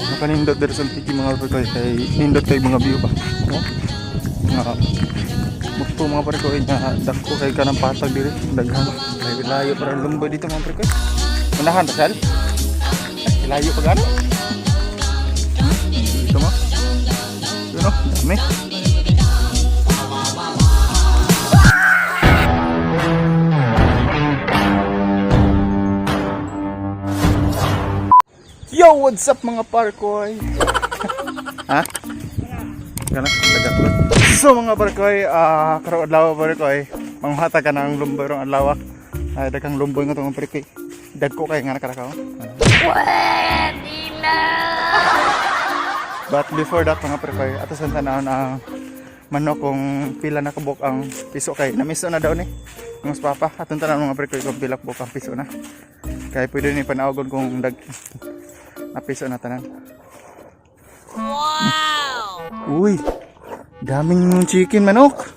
Nakanindot dari sa tiki mga parikoy kay nindot kay mga view ba. No? Nga muto mga parikoy nga dako kay kanang patag diri daghan. Layo para lumboy dito mga parikoy. Unahan ta sal. Layo pa gano. Dito mo. Yun o, dami. Yo, what's up mga parkoy? Ha? Kana, tagatulog. So mga parkoy, karong adlaw parkoy, manghatag ka ng lumboy rong adlaw. Ay daghang lumboy nga tong parkoy. Dagko kay nga nakarakaw. Pwede na. But before that mga parkoy, ato sa tanawon ang manok kung pila na kabok ang piso kay namiso na daw ni. Mas papa, atong tanawon mga parkoy kung pila kabok ang piso na. Kaya pwede ni panawgon kung napiso na tanan. Wow! Uy! Daming chicken manok.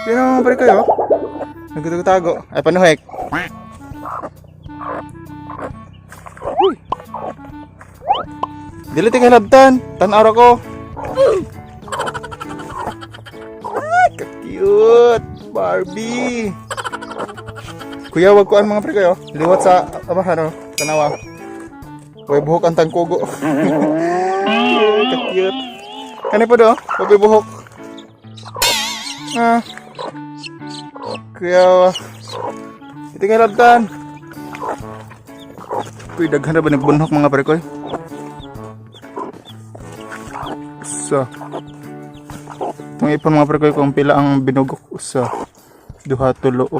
Yan ang pare kayo. Nagtago-tago. Ay panuhek. Uy! Dili ti kalabtan. Tan-araw ko. Ay, ka-cute! Barbie! Kuya, wag ko ang mga pare kayo. Liwat sa tanawa. Huwag buhok ang tangkugo. Cute. Kani po do? Huwag buhok. Kaya ito nga labtan. Uy, daghan na ba nagbunhok mga parekoy? So itong ipon mga parekoy kung pila ang binugok. So 2, 3, 4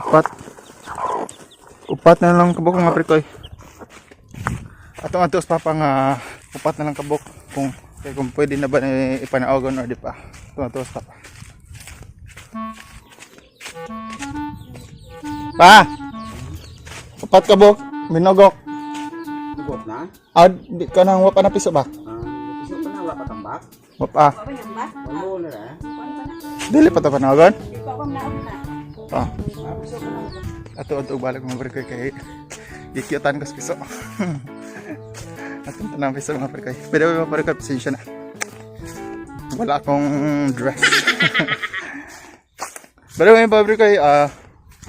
na lang kabok mga parekoy. Atong atos papa nga upat na lang kabok kung pwede na ba ipanaogon or di pa. Atong atos papa. Pa! Upat kabok, binogok. Bukot na? Di ka nang wapa na piso ba? Piso pa na, wapa tambak? Wapa. Walo na na. Dili pa ito panaogon? Piso pa na. Ato balik mga berkoy kay ikiyotan ko sa piso. Atong tanang piso mga parikoy. Pero mga parikoy, pasensya na. Wala akong dress. Pero mga parikoy,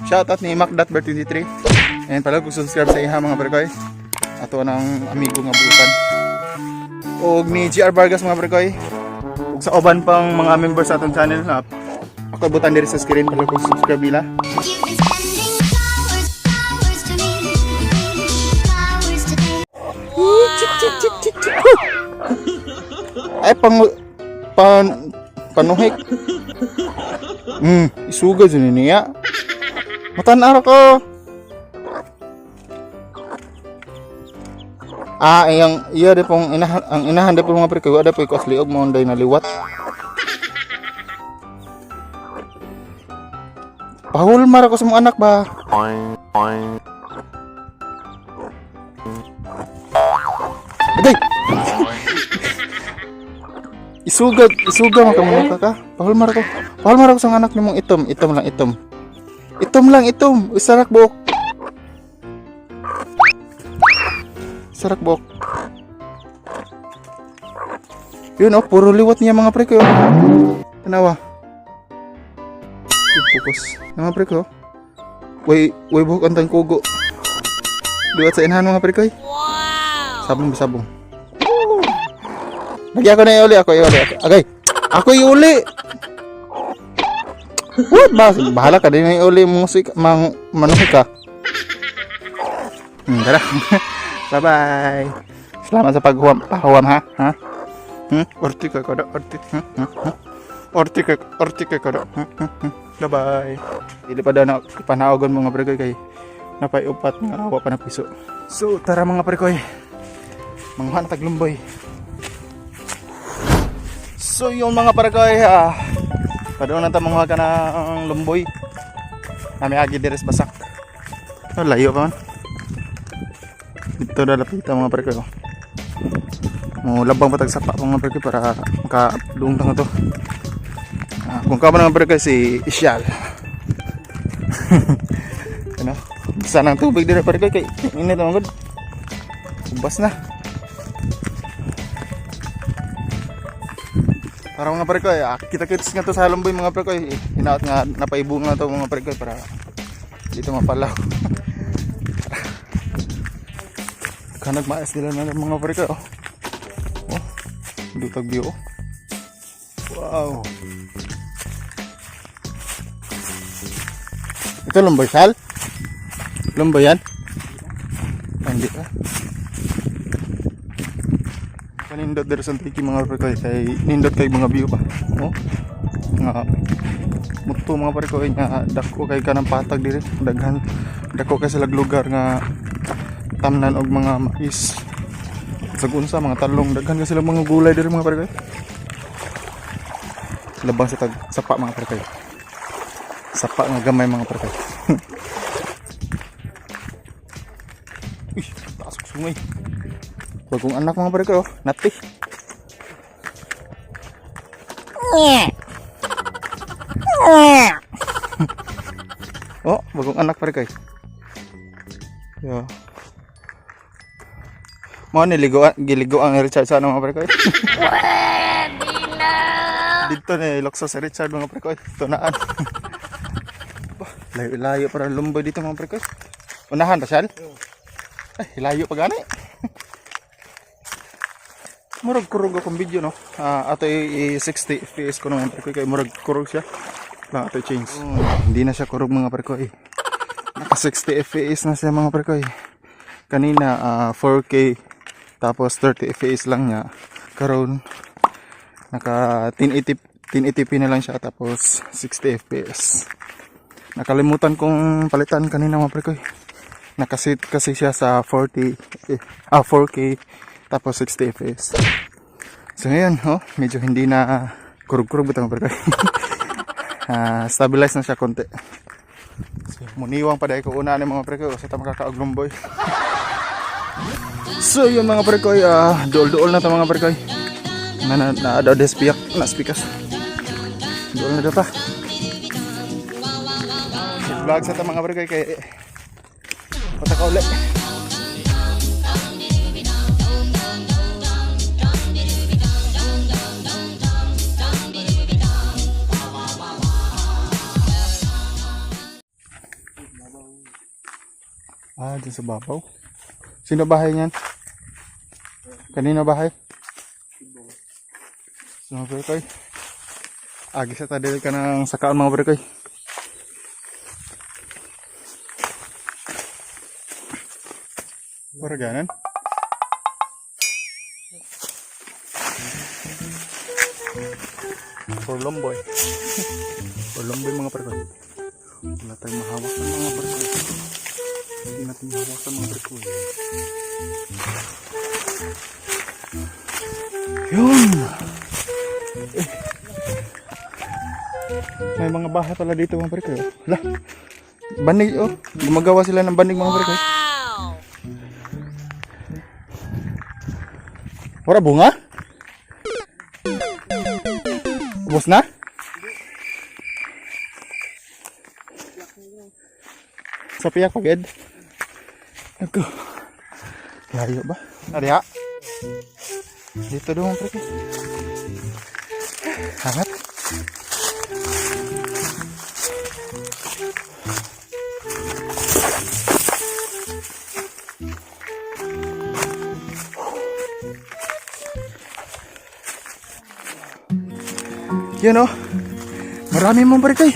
shoutout ni Mac.Ber23. And pala kung subscribe sa iha mga parikoy. Ato ng amigo nga butan. O ni GR Vargas mga parikoy. Ug sa oban pang mga members sa atong channel na ako butan diri sa screen pala kung subscribe nila. Ay panuhik. Isuga dyan niya. Matan-ara ko. Ang iya de pong ang inahan de pong mga perkaw ada po ikos liog mo nday naliwat. Pahulmar ako sa mga anak ba? Agay! Isuga makamunok ka. Pahulmar ako sa anak ni mong itom lang. Isarak buok. Yun puro liwat niya mga pre ko. Tanawa. Fokus. Mga pre ko. Way buhok ang tangkugo. Liwat sa inahan mga pre ko. Sabong. Lagi ako na iuli. Agay. Ako iuli. What ba? Bahala ka din na iuli musik manuhi ka. Tara. Bye-bye. Salamat sa pahuwam ha. Orti ka kada. Orti ka kada. Bye-bye. Dili pa daw na panaogon mga prekoy kay napay upat nga awa pa na piso. So tara mga prekoy. Mga taglumboy. So yung mga paragay padoon na mga ka ng lumboy. Nami agi deres basak. Layo pa man. Dito na lapit mga paragay. Mo labang patag sapa mga paragay para makaduong to. Kung ka ba mga paragay si Isyal. Ano? Sana ang tubig dito paragay kay init naman gud. Ubas na. Para mga pre ko, kita-kits nga to sa Halomboy mga pre ko. Hinaot nga napaibong nga to mga pre ko para dito mapalaw. Kanag maes nila na mga pre ko. Oh, dutag view. Wow. Ito Lomboy Sal? Lomboy yan? Hindi ka. Kanindot dari sa tiki mga pre ko kay nindot kay mga view ba. Oh. Nga muto mga pre ko nga dako kay kanang patag diri daghan dako kay sa lugar nga tamnan og mga mais sagunsa mga talong daghan ka sila mga gulay diri mga pre ko labang sa tag sapa mga pre ko sapa nga gamay mga pre ko taas ko sungay bagong anak mga pre ko nati oh bagong anak pre ko yo mo giligo ang Richard sa ano mga pre ko dito na ilokso sa Richard mga pre ko tunaan layo para Lumboy dito mga pre ko unahan pa siya ay layo pa gani murag kurog akong video no ato i 60 fps ko naman pre ko kay murag kurog siya lang ato change hindi na siya kurog mga pre ko naka 60 fps na siya mga pre ko kanina 4K tapos 30 fps lang niya karon naka 1080p na lang siya tapos 60 fps nakalimutan kong palitan kanina mga pre ko nakasit kasi siya sa 4K tapos 60 fps so ngayon medyo hindi na kurug-kurug bitaw mga pre ko stabilize na siya konti so, muniwang pa dahil ko una ni mga pre ko sa tama kakaog Lumboy so yun mga pre ko dool-dool na ito mga pre ko na despiak na spikas dool na data vlog sa ito mga pre ko kay pataka ulit dyan sa babaw. Sino bahay niyan? Kanino bahay? So mga pre koy agi sa tadil ka ng sakaan mga pre koy para ganan for Lumboy mga pre koy wala tayong mahawak ng mga pre koy hindi natin mahawak ng mga pre koy yun may mga bahay pala dito mga pre koy lah banig gumagawa sila ng banig mga pre koy wala bunga? Ubos na? Sa piyak pagid? Ako. Layo ba? Ada dito doon pre. Hangat. Yun marami mong pre koy.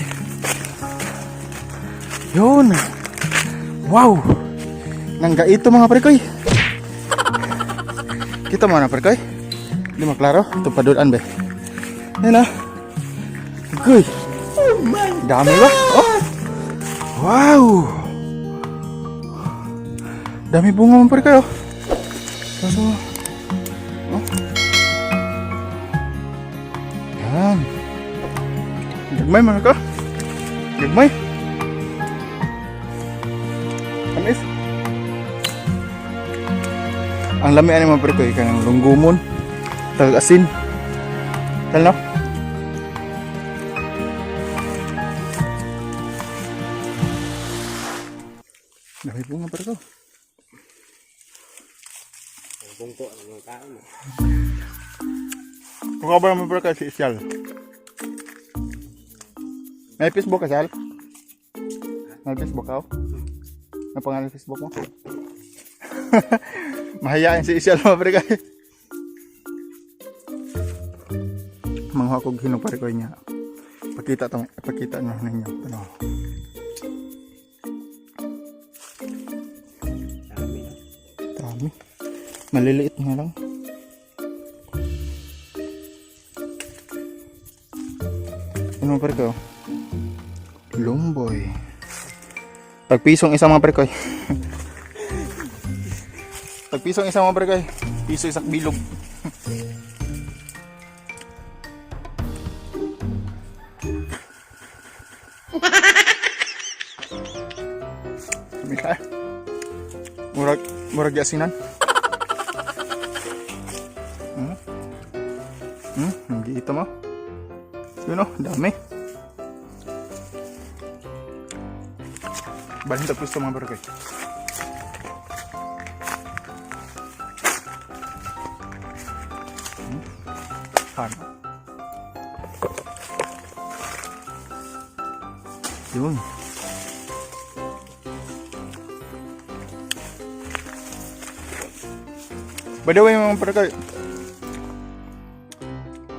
Yun. Wow. Nangga ito mga pre koy. Kita mo na pre koy. Di maklaro. Ito padulan be. Yun Goy. Oh my dami ba? Wow. Dami bunga mga pre koy Kaso yan. Gagmay mga ka. Gagmay. Anis. Ang lami ani mga pre koy kanang lunggumon. Tag asin. Talo. Dami bunga pre ko. Bungko ang tao mo. Kung ba mo Barkay si Isyal? May Facebook ka, Sal? May Facebook ka? Ano pangalan ng Facebook mo? Mahayain si Isyal mga Barkay. Mga akong hinuparikoy niya. Ipakita nyo ninyo. Ano? Dami. Maliliit nga lang. Ano parikoy? Lumboy. Pagpisong isang mga parikoy. Pagpisong isang mga parikoy. Piso isak bilog. Mika. Murag yasinan. Hindi ito mo. Yun o, dami. Balhin tapos ito mga barangay. Paano? Yun. By the way mga barangay,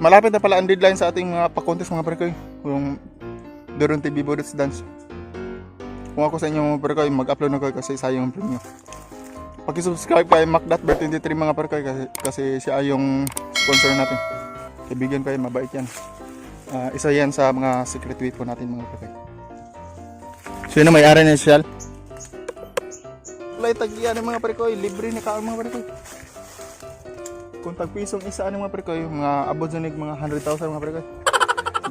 malapit na pala ang deadline sa ating mga pa-contest mga barangay. Yung Doron TV Budots Dance. Kung ako sa inyo mga barangay, mag-upload na kayo kasi sayang ang premium. Paki-subscribe kay Mac.Ber23 mga barangay kasi siya yung sponsor natin. Kaibigan kayo, mabait yan. Isa yan sa mga secret weapon natin mga barangay. So yun na may-ari na social. Wala tag-iyan ng mga barangay, libre na kaon mga barangay. Kung tagpisong isa ano mga barangay, mga abot sa mga 100,000 mga barangay.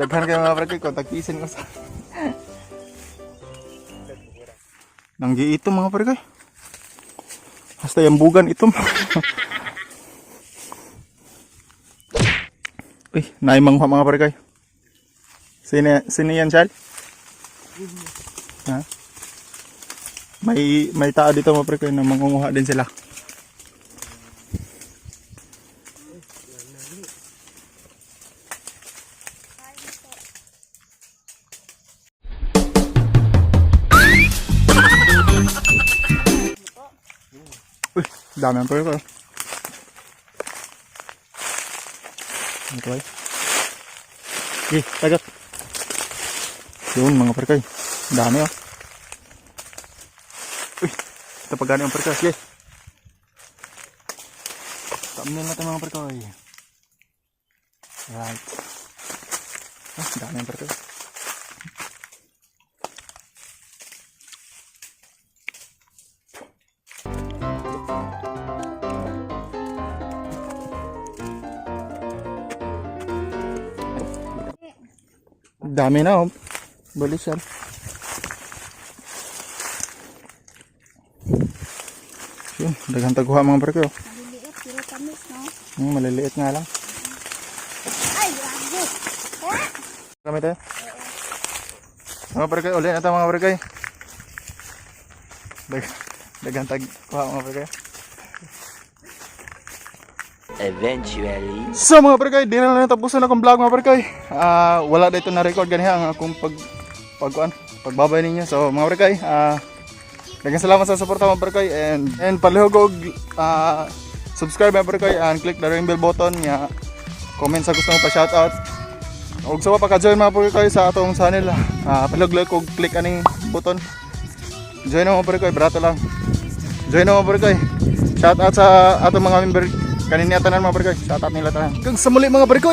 Daghan kayo mga barangay, kung tagpisin ko sa nanggi ito mga barangay. Hasta yung bugan ito. Uy, naimang mga barangay. Sino yan, Charles? Ha? May tao dito mga barangay na mangunguha din sila. Uy, dami ang pera ko. Ito ay. Okay, tagak. Yun mga perkay. Dami oh. Uy, ito pagani ang perkay. Okay. Thumbnail natin mga perkay. Right. Dami ang perkay. Dami na oh. Balik siya. Yun, daghang taguha mga barko. Maliliit, pero tamis, no? Maliliit nga lang. Ay, grabe! Kami tayo. Mga barko, ulit na ito mga barko. Daghang taguha mga barko. Eventually. So mga barko, di na lang natapusan akong vlog mga barko. Wala dito na record ganiha ang akong pagbabay ninyo. So mga barko, daghang salamat sa suporta mga barko, and palihog subscribe mga barko and click the ring bell button nya. Comment sa gusto mo pa shoutout. Ug sa pa ka-join mga barko sa atong channel, palihog og click aning button. Join na mga barko, barato lang. Join na mga barko. Shoutout sa atong mga member kanina tanan mga barko. Shoutout nila tanan. Kung sa muli mga barko.